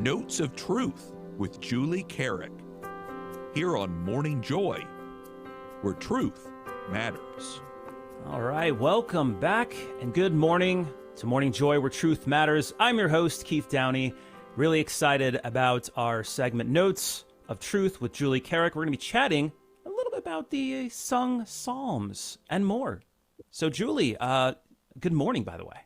Notes of Truth with Julie Carrick. Here on Morning Joy, where truth matters. All right, welcome back and good morning to Morning Joy, where truth matters. I'm your host, Keith Downey. Really excited about our segment Notes of Truth with Julie Carrick. We're going to be chatting a little bit about the sung psalms and more. So Julie, good morning, by the way.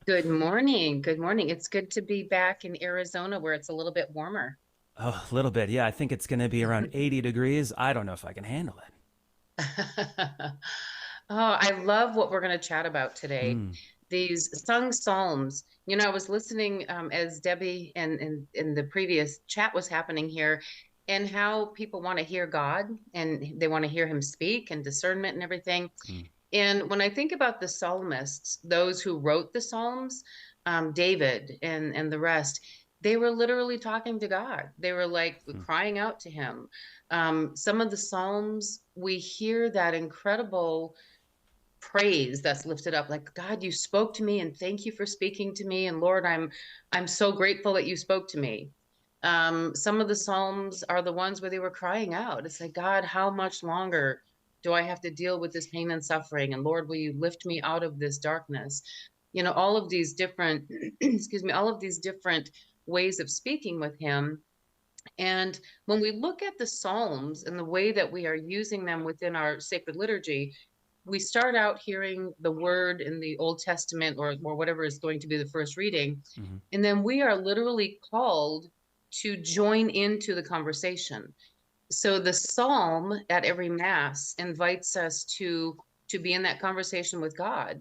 Good morning. Good morning. It's good to be back in Arizona where it's a little bit warmer. Oh, a little bit. Yeah, I think it's going to be around 80 degrees. I don't know if I can handle it. Oh, I love what we're going to chat about today. These sung psalms. You know, I was listening as Debbie and the previous chat was happening here, and how people want to hear God and they want to hear him speak and discernment and everything. And when I think about the psalmists, those who wrote the psalms, David and the rest, they were literally talking to God. They were like crying out to him. Some of the psalms, we hear that incredible praise that's lifted up, like, God, you spoke to me and thank you for speaking to me. And Lord, I'm so grateful that you spoke to me. Some of the psalms are the ones where they were crying out. It's like, God, how much longer do I have to deal with this pain and suffering? And Lord, will you lift me out of this darkness? You know, all of these different, excuse me, all of these different ways of speaking with him. And when we look at the Psalms and the way that we are using them within our sacred liturgy, we start out hearing the word in the Old Testament or whatever is going to be the first reading. And then we are literally called to join into the conversation. So the psalm at every mass invites us to be in that conversation with God.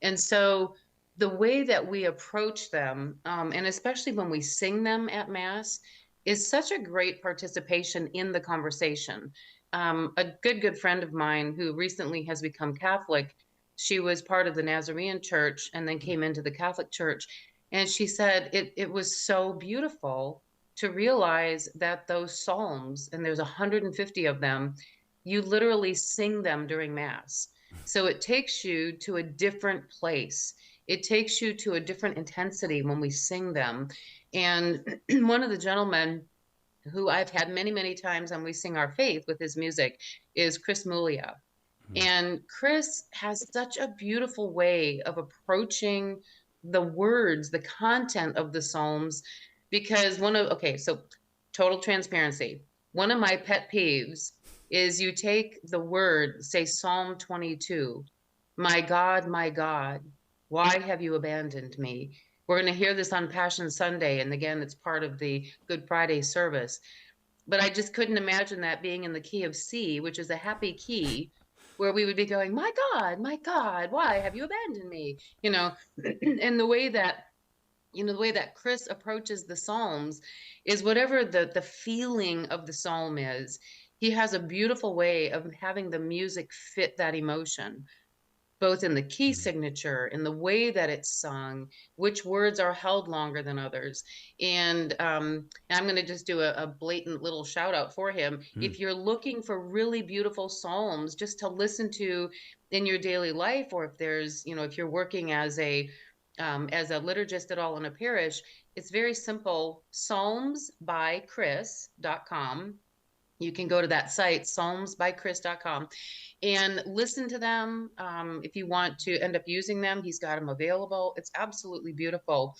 And so the way that we approach them, and especially when we sing them at mass, is such a great participation in the conversation. A good friend of mine who recently has become Catholic, she was part of the Nazarene church and then came into the Catholic church. And she said it was so beautiful to realize that those psalms, and there's 150 of them, you literally sing them during mass. So it takes you to a different place. It takes you to a different intensity when we sing them. And one of the gentlemen who I've had many times when we sing our faith with his music is Chris Mulia. And Chris has such a beautiful way of approaching the words, the content of the Psalms, because so total transparency. One of my pet peeves is you take the word, say Psalm 22, my God, why have you abandoned me? We're going to hear this on Passion Sunday. And again, it's part of the Good Friday service. But I just couldn't imagine that being in the key of C, which is a happy key, where we would be going, my God, why have you abandoned me? You know, and the way that Chris approaches the Psalms is whatever the feeling of the Psalm is, he has a beautiful way of having the music fit that emotion, both in the key signature, in the way that it's sung, which words are held longer than others. And I'm going to just do a blatant little shout out for him. If you're looking for really beautiful Psalms just to listen to in your daily life, or if there's, if you're working as a liturgist at all in a parish, it's very simple, psalmsbychris.com. You can go to that site, psalmsbychris.com, and listen to them. If you want to end up using them, he's got them available. It's absolutely beautiful.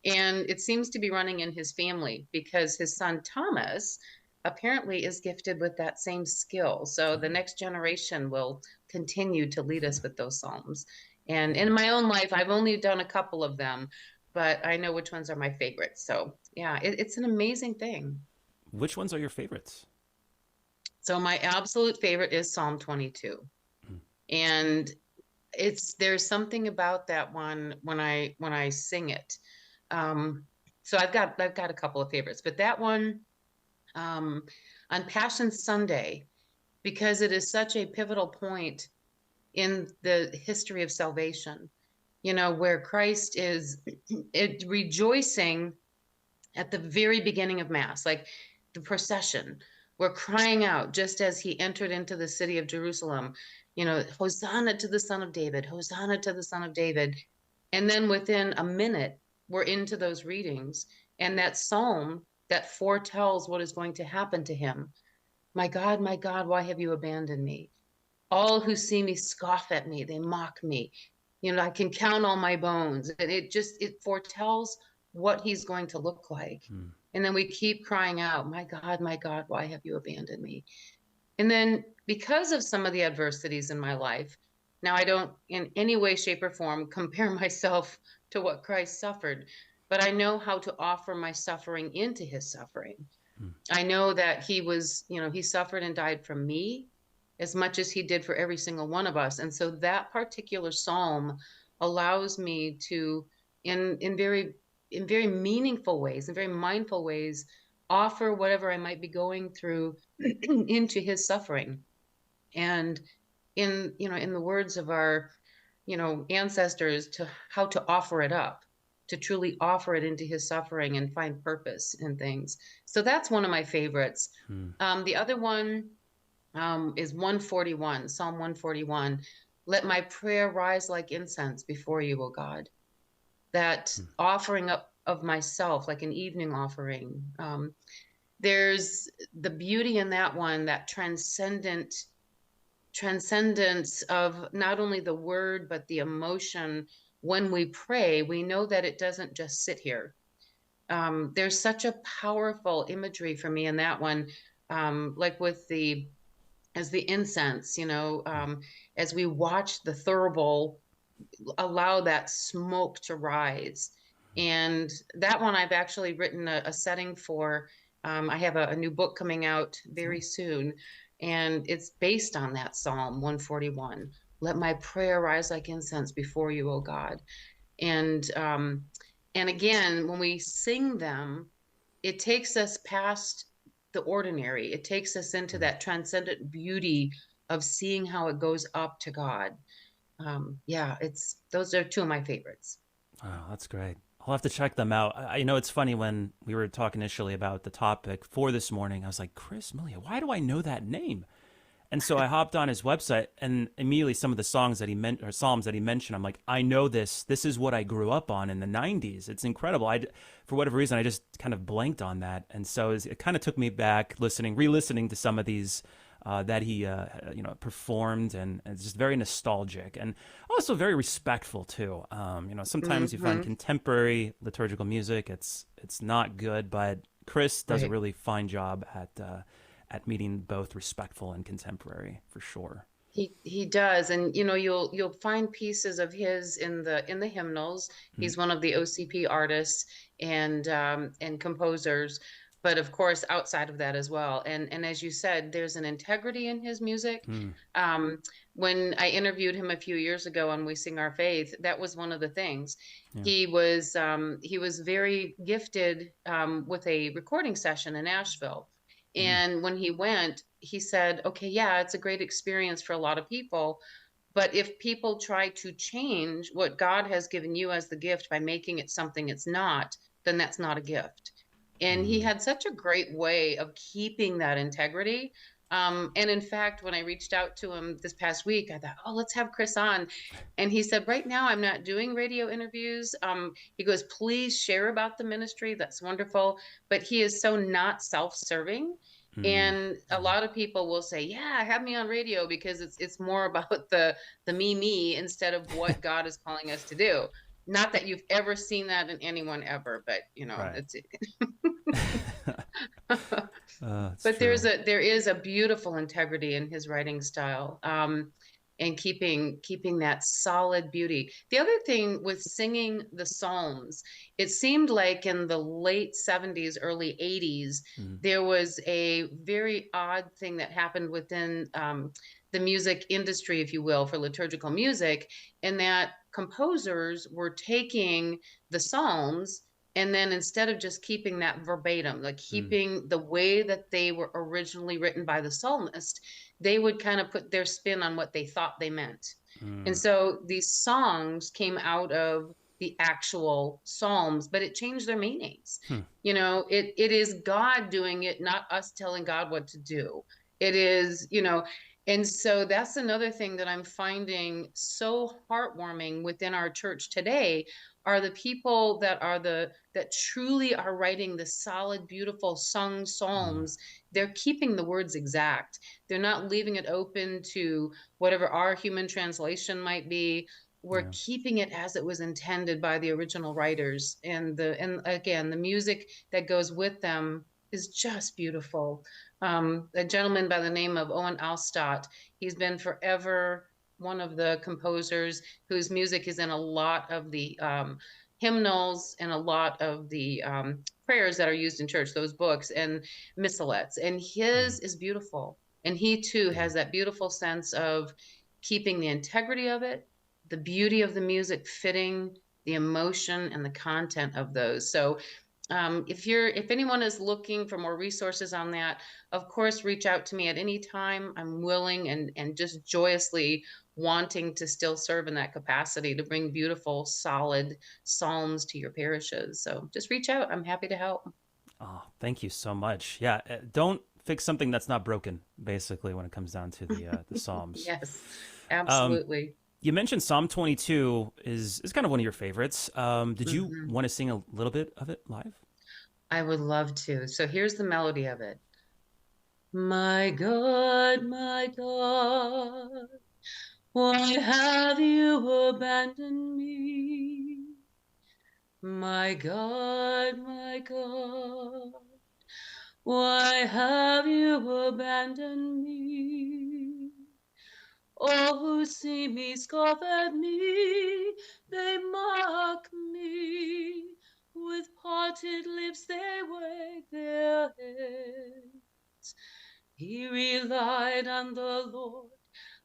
And it seems to be running in his family because his son Thomas apparently is gifted with that same skill. So the next generation will continue to lead us with those psalms. And in my own life, I've only done a couple of them, but I know which ones are my favorites. So yeah, it's an amazing thing. Which ones are your favorites? So my absolute favorite is Psalm 22. And there's something about that one when I sing it. So I've got a couple of favorites, but that one on Passion Sunday, because it is such a pivotal point in the history of salvation, where Christ is rejoicing at the very beginning of Mass, like the procession. We're crying out just as he entered into the city of Jerusalem, Hosanna to the Son of David, Hosanna to the Son of David. And then within a minute, we're into those readings. And that psalm that foretells what is going to happen to him. My God, why have you abandoned me? All who see me scoff at me, they mock me. I can count all my bones. And it foretells what he's going to look like. And then we keep crying out, my God, why have you abandoned me? And then because of some of the adversities in my life, now I don't in any way, shape, or form compare myself to what Christ suffered, but I know how to offer my suffering into his suffering. I know that he suffered and died for me as much as he did for every single one of us. And so that particular psalm allows me to, in very meaningful ways, in very mindful ways, offer whatever I might be going through into his suffering. And in the words of our, ancestors, to how to offer it up, to truly offer it into his suffering and find purpose in things. So that's one of my favorites. The other one is 141, Psalm 141. Let my prayer rise like incense before you, O God. That offering up of myself, like an evening offering. There's the beauty in that one, that transcendence of not only the word, but the emotion. When we pray, we know that it doesn't just sit here. There's such a powerful imagery for me in that one, like as the incense, as we watch the thurible allow that smoke to rise. And that one I've actually written a setting for. I have a new book coming out very soon, and it's based on that Psalm 141. Let my prayer rise like incense before you, O God. And again, when we sing them, it takes us past the ordinary. It takes us into that transcendent beauty of seeing how it goes up to God. Those are two of my favorites. Wow, that's great. I'll have to check them out. I know it's funny, when we were talking initially about the topic for this morning, I was like, Chris Millian, why do I know that name? And so I hopped on his website, and immediately some of the songs that he meant, or psalms that he mentioned, I'm like, I know this. This is what I grew up on in the 90s. It's incredible. For whatever reason, I just kind of blanked on that. And so it kind of took me back, re-listening to some of these that he performed, and it's just very nostalgic and also very respectful too. Sometimes you find contemporary liturgical music, it's not good, but Chris does a really fine job at meeting both respectful and contemporary, for sure. He does, and you'll find pieces of his in the hymnals. He's one of the OCP artists and composers, but of course outside of that as well. And as you said, there's an integrity in his music. When I interviewed him a few years ago on We Sing Our Faith, that was one of the things. He was very gifted with a recording session in Nashville. And when he went, he said, okay, yeah, it's a great experience for a lot of people. But if people try to change what God has given you as the gift by making it something it's not, then that's not a gift. And he had such a great way of keeping that integrity. And in fact, when I reached out to him this past week, I thought, oh, let's have Chris on. And he said, right now, I'm not doing radio interviews. He goes, please share about the ministry. That's wonderful. But he is so not self-serving. And a lot of people will say, yeah, have me on radio, because it's more about the me instead of what God is calling us to do. Not that you've ever seen that in anyone ever, but it's but true. there is a beautiful integrity in his writing style, and keeping that solid beauty. The other thing with singing the Psalms, it seemed like in the late 70s, early 80s, there was a very odd thing that happened within the music industry, if you will, for liturgical music, in that composers were taking the Psalms, and then instead of just keeping that verbatim, like keeping the way that they were originally written by the psalmist, they would kind of put their spin on what they thought they meant. And so these songs came out of the actual Psalms, but it changed their meanings. It is God doing it, not us telling God what to do. It is, and so that's another thing that I'm finding so heartwarming within our church today. are the people that truly are writing the solid, beautiful sung psalms. They're keeping the words exact. They're not leaving it open to whatever our human translation might be. We're Yeah. keeping it as it was intended by the original writers, and again, the music that goes with them is just beautiful. A gentleman by the name of Owen Alstott, he's been forever one of the composers whose music is in a lot of the hymnals and a lot of the prayers that are used in church, those books and missalettes. And his is beautiful. And he too has that beautiful sense of keeping the integrity of it, the beauty of the music fitting the emotion and the content of those. So if anyone is looking for more resources on that, of course, reach out to me at any time. I'm willing and just joyously wanting to still serve in that capacity to bring beautiful, solid psalms to your parishes. So just reach out. I'm happy to help. Oh, thank you so much. Yeah, don't fix something that's not broken, basically, when it comes down to the Psalms. Yes, absolutely. You mentioned Psalm 22 is kind of one of your favorites. Did you want to sing a little bit of it live? I would love to. So here's the melody of it. My God, why have you abandoned me? My God, why have you abandoned me? All who see me scoff at me, they mock me. With parted lips they wag their heads. He relied on the Lord,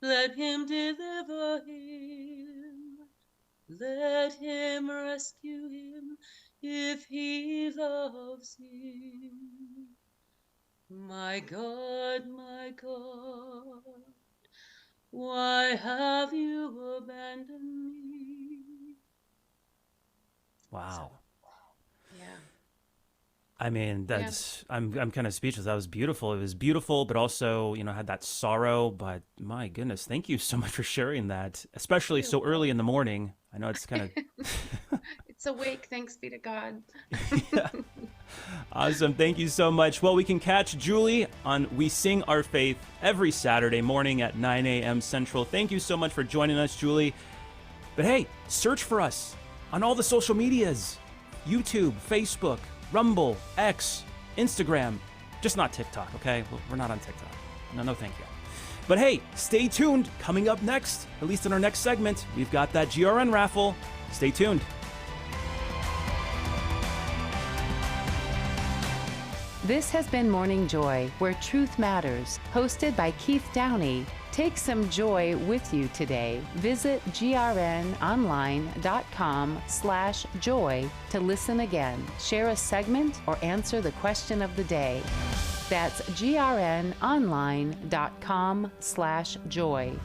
let him deliver him. Let him rescue him if he loves him. My God, why have you abandoned me? Wow. Yeah. I mean, I'm kind of speechless. That was beautiful. It was beautiful, but also, had that sorrow. But my goodness, thank you so much for sharing that, especially so early in the morning. I know it's kind of It's awake, thanks be to God. Yeah. Awesome. Thank you so much. Well, we can catch Julie on We Sing Our Faith every Saturday morning at 9 a.m. Central. Thank you so much for joining us, Julie. But hey, search for us on all the social medias: YouTube, Facebook, Rumble, X, Instagram. Just not TikTok, okay? We're not on TikTok. No, thank you. But hey, stay tuned. Coming up next, at least in our next segment, we've got that GRN raffle. Stay tuned. This has been Morning Joy, where truth matters, hosted by Keith Downey. Take some joy with you today. Visit grnonline.com/joy to listen again, share a segment, or answer the question of the day. That's grnonline.com/joy.